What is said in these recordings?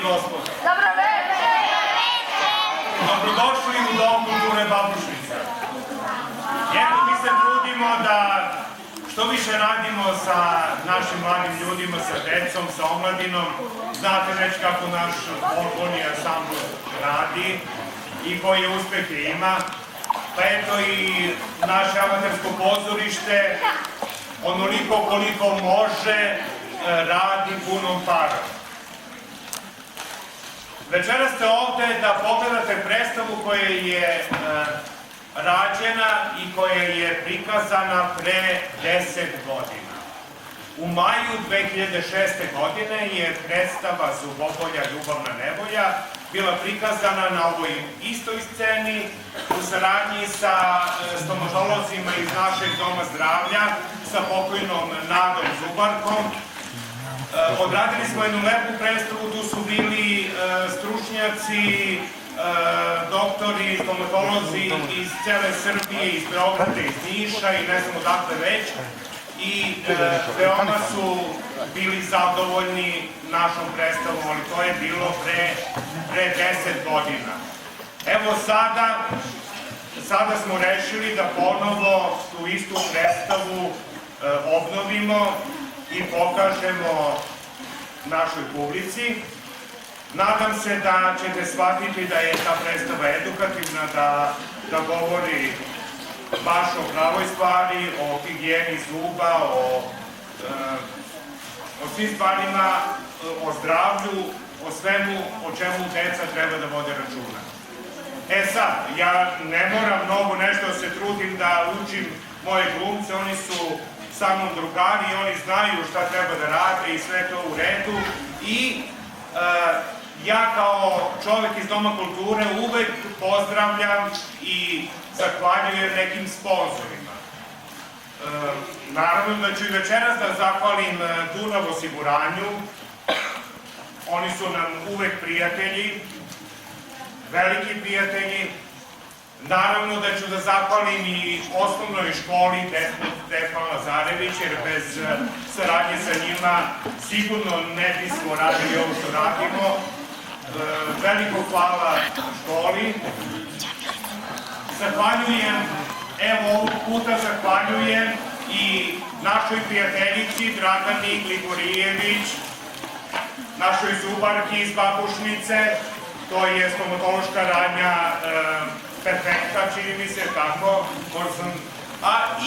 i gospodo. Dobro večer! Dobrodošli u Dom kulture Babušnica. Evo, mi se trudimo da što više radimo sa našim mladim ljudima, sa decom, sa omladinom. Znate već kako naš folklorni ansambl radi i koje uspehe ima. Pa eto i naše amatersko pozorište, onoliko koliko može, radi punom parom. Večeras ste ovde da pogledate predstavu koja je rađena i koja je prikazana pre 10 godina. U maju 2006. godine je predstava Zubobolja, ljubavna nevolja bila prikazana na ovoj istoj sceni u saradnji sa stomatolozima iz našeg doma zdravlja, sa pokojnom Nadom Zubarkom. Odradili smo jednu lepu predstavu, tu su bili stručnjaci, doktori, stomatolozi iz cele Srbije, iz Beograda, iz Niša i ne znam odakle već. I veoma su bili zadovoljni našom predstavom, ali to je bilo pre 10 godina. Evo sada smo rešili da ponovo tu istu predstavu obnovimo i pokažemo našoj publici. Nadam se da ćete shvatiti da je ta predstava edukativna, da govori baš o pravoj stvari, o higijeni zuba, o svim stvarima, o zdravlju, o svemu o čemu deca treba da vode računa. E sad, ja ne moram mnogo nešto da se trudim da učim moje glumce, oni su sa mnom drugari i oni znaju šta treba da rade i sve to u redu. I ja kao čovek iz Doma kulture uvek pozdravljam i zahvaljujem nekim sponzorima. Naravno da ću i večeras da zahvalim Dunav osiguranju. Oni su nam uvek prijatelji, veliki prijatelji. Naravno da ću da zahvalim i osnovnoj školi Stefan Lazarević, jer bez saradnje sa njima sigurno ne bismo radili ovo što radimo. Veliko hvala školi. Zahvaljujem, evo ovog puta zahvaljujem i našoj prijateljici Dragani Gligorijević, našoj zubarki iz Babušnice, to je stomatološka radnja Perfekta, čini mi se tako,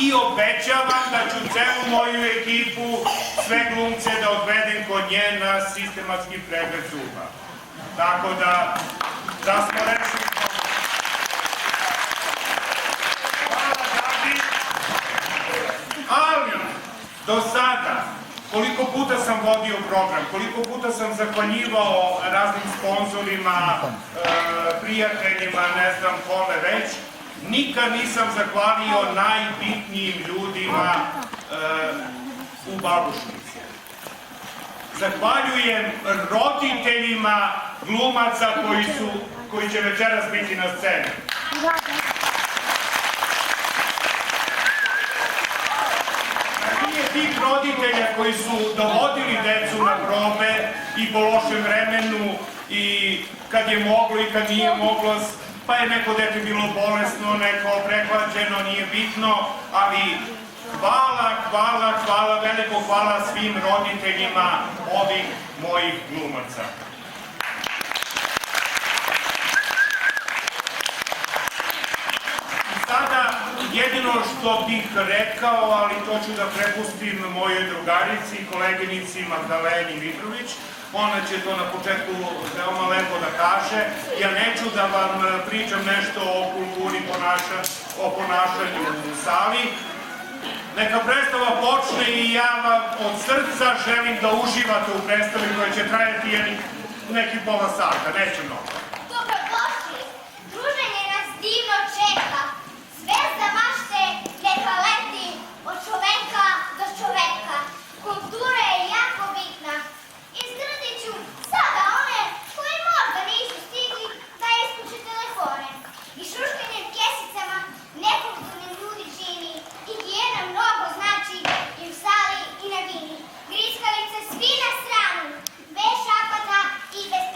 i obećavam da ću celu moju ekipu, sve glumce da odvedem kod nje na sistematski pregled zuba. Tako da smo rešili. Ali, do sada, koliko puta sam vodio program, koliko puta sam zahvaljivao raznim sponzorima, prijateljima, ne znam kome već, nikad nisam zahvalio najbitnijim ljudima u Babušnici. Zahvaljujem roditeljima glumaca koji će večeras biti na sceni. Tih roditelja koji su dovodili decu na probe i po lošem vremenu i kad je moglo i kad nije moglo, pa je neko dete bilo bolesno, neko prehlađeno, nije bitno, ali hvala, veliko hvala svim roditeljima ovih mojih glumaca. Sada, jedino što bih rekao, ali to ću da prepustim mojoj drugarici i koleginici Magdaleni Mitrović, ona će to na početku veoma lepo da kaže. Ja neću da vam pričam nešto o kulturi, o ponašanju u sali. Neka predstava počne i ja vam od srca želim da uživate u predstavi koja će trajati neki pola sata, neće mnogo. Dobrodošli! Druženje nas divno čeka. Zvezda mašte neka leti od čoveka do čoveka. Kultura je jako bitna. Izgradit ću sada one koji možda nisu stigli da isključe telefone. I šuškanjem kesicama nekulturni ljudi čini. Higijena mnogo znači i u sali i na vini. Griskalice svi na stranu, bez šapata i bez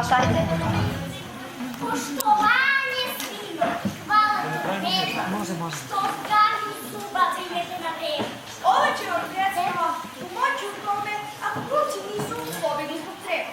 šta ide? Poštovanje svima, hvala ti neba, što zdravim zuba primete na vreme. Ovo će vam predstavno pomoći u tome ako plući nisu slobodni zbog treba.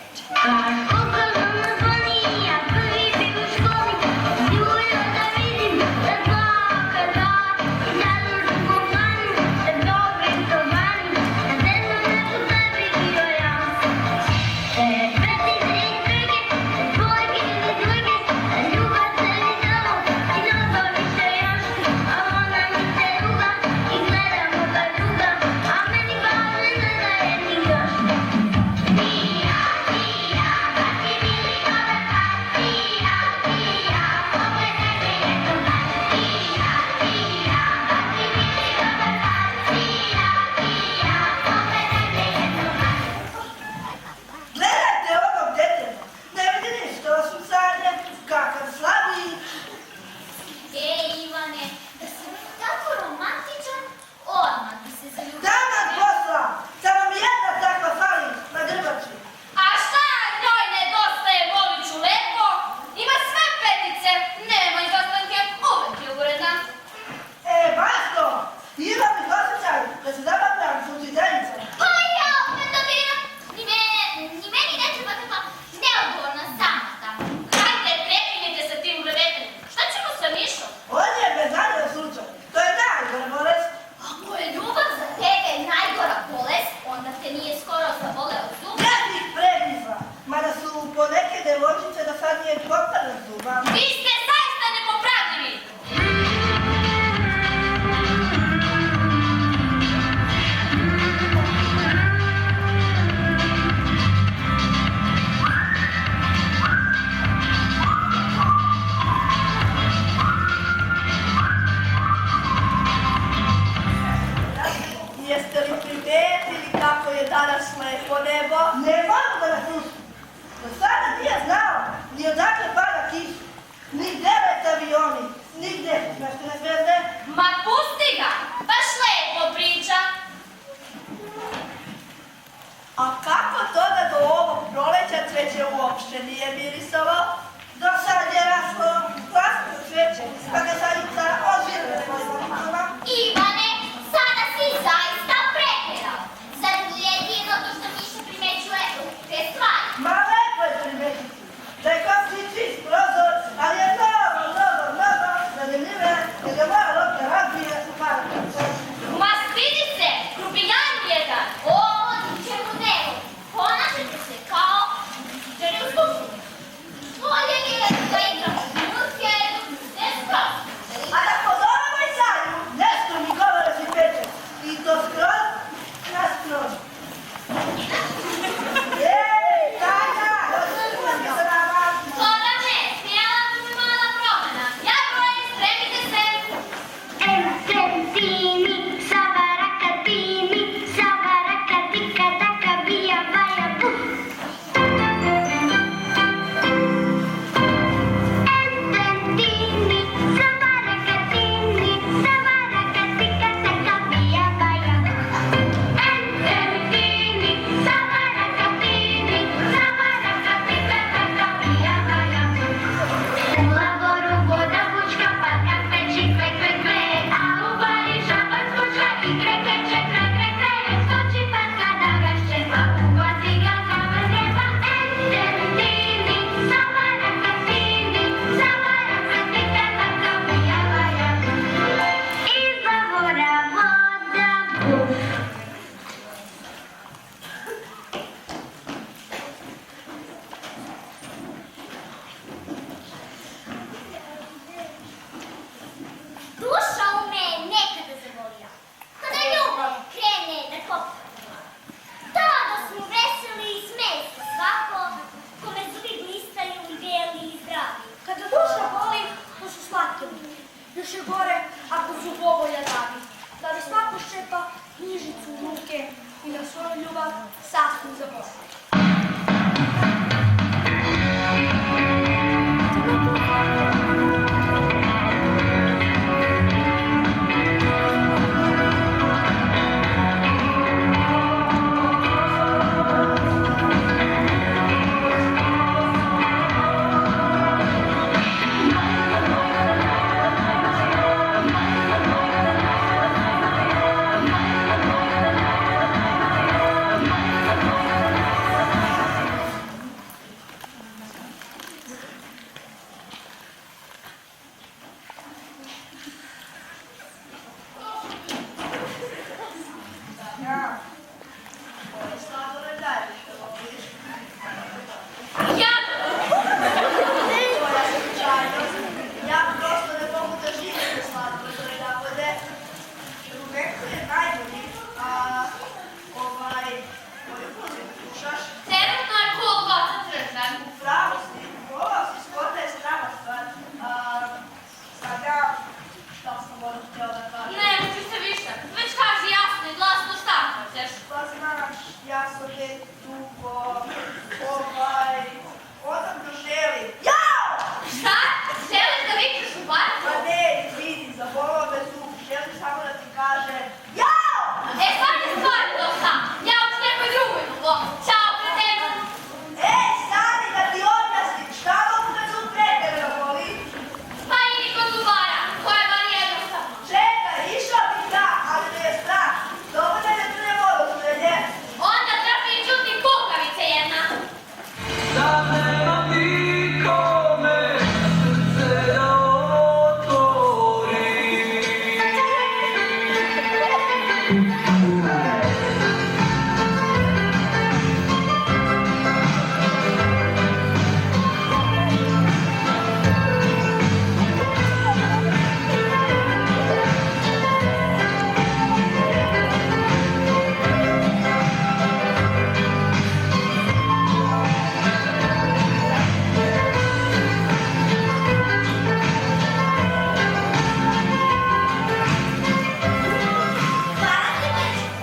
Hvala ti, Brčko.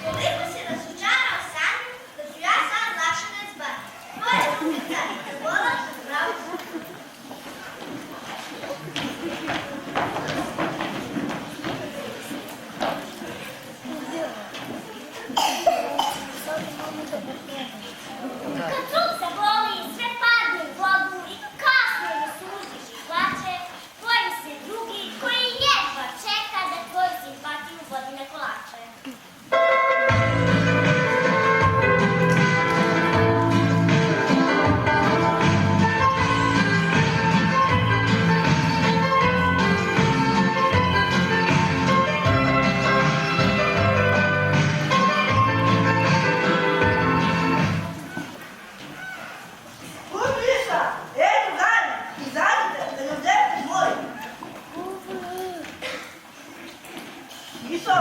Koliko si razočarao Sanju, da ću ja sad lašanac bar. Tvoja rukica je bola, bravo. Kad trud zaboli, sve padne u vodu i kasno je suziš i plače, pojavi se drugi koji jedva čeka da tvoju simpatiju vodi na kolače. Uliša, drugari, izađite, da nam dete moji. Mišo,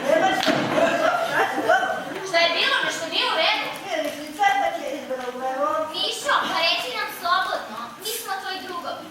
nemaš se, šta si dobro? Šta je bilo? Nešto nije u redu? Nije, ni cvetak je izbera u levo. Mišo, pa reci nam slobodno. Mi smo tvoji drugovi.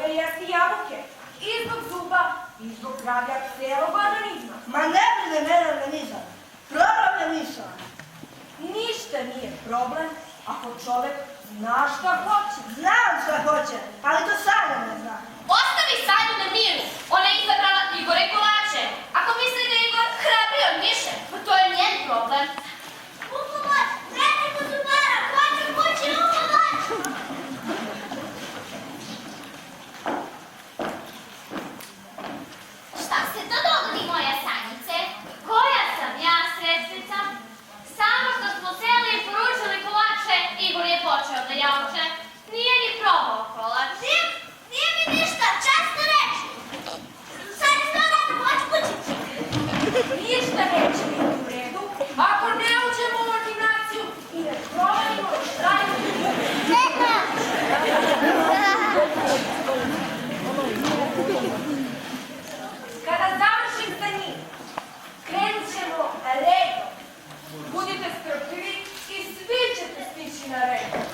treba jesti jabuke. I zbog zuba, i zbog zdravlja celog organizma. Ma ne brine mene organizam. Problem je misao. Ništa nije problem ako čovek zna šta hoće. Znam šta hoće, ali to Sanja ne zna. Ostavi Sanju na miru. Ona je izabrala Igore Kovače. Ako misli da je Igor hrabri od Miše, pa to je njen problem. U pomoć! Vrati kod zubara! Hoću kući u pomoć! Šta se to dogodi, moja Sanjice? Koja sam ja sredstvnica? Samo što smo seli i poručili kolače, Igor je počeo da jauče. Nije ni probao kolač. Nije mi ništa, često reći. Sad je sve rado, hoću kući. Ništa neće biti u redu ako ne uđemo u ordinaciju i ne promenimo šta je u Kada završim sa njim, krenut ćemo redom. Budite strpljivi i svi ćete stići na red.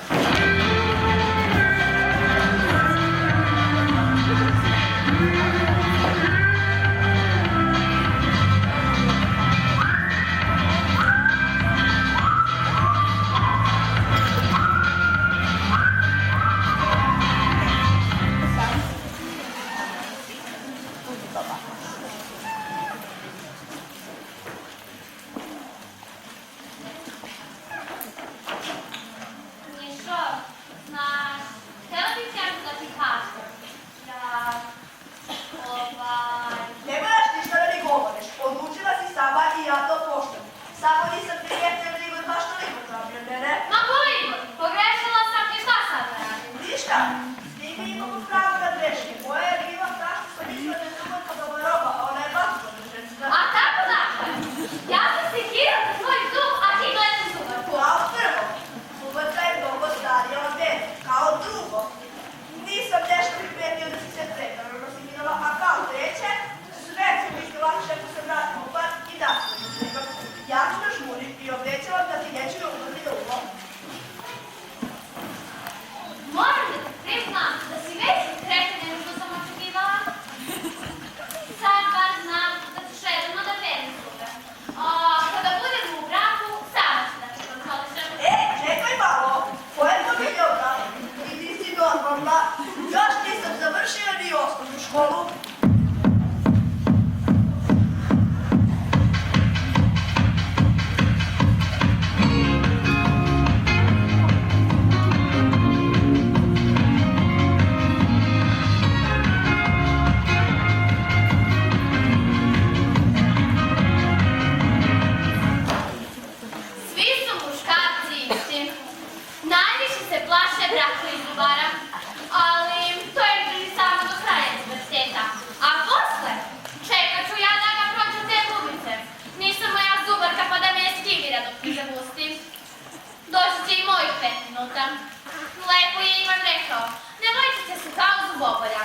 Mišo, znaš, htjela bih nešto da ti kažem. Ne moraš ništa da mi govoriš. Odlučila si sama i ja to poštujem. Samo nisam prijetna jer Igor baš toliko tražio mene. Ma koji Igor? Pogrešila sam i šta sad da radim? Ništa. Svi mi imamo pravo na greške. Moja je kriva tako što mislila da je Zubar podoba roba, a ona je baš podrženica. A tako dakle? Ja sam se kirao za svoj zub, a ti gledam zubarku. Kao prvo, Zubarka je mnogo starija od mene. Kao drugo, nisam nešto primetio da si se pretarano siminala, a kao treće, sve ću biti lakše ako se vratim u par i da se uzimam. Ja ću da žmurim i obećavam da ti neću da umrli da uvo. Moram da ti priznam da si veći srećan nego što sam očekivala. Sad bar znam da ćeš redovno da perim zube. A kada budemo u braku, sama ću da te kontrolišem. Čekaj malo, ko je to vidio tamo? I ti si normalna, još nisam završila ni osnovnu školu. Svi su muškarci isti. Najviše se plaše braka i zubara, ali to je bili samo do kraja univerziteta. A posle, čekat ću ja da ga prođu te bubice. Nisam moja zubarka pa da me eskivira dok mi zapustim. Doći će i mojih 5 minuta. Lepo je Ivan rekao, ne vojte se kao zubobolja.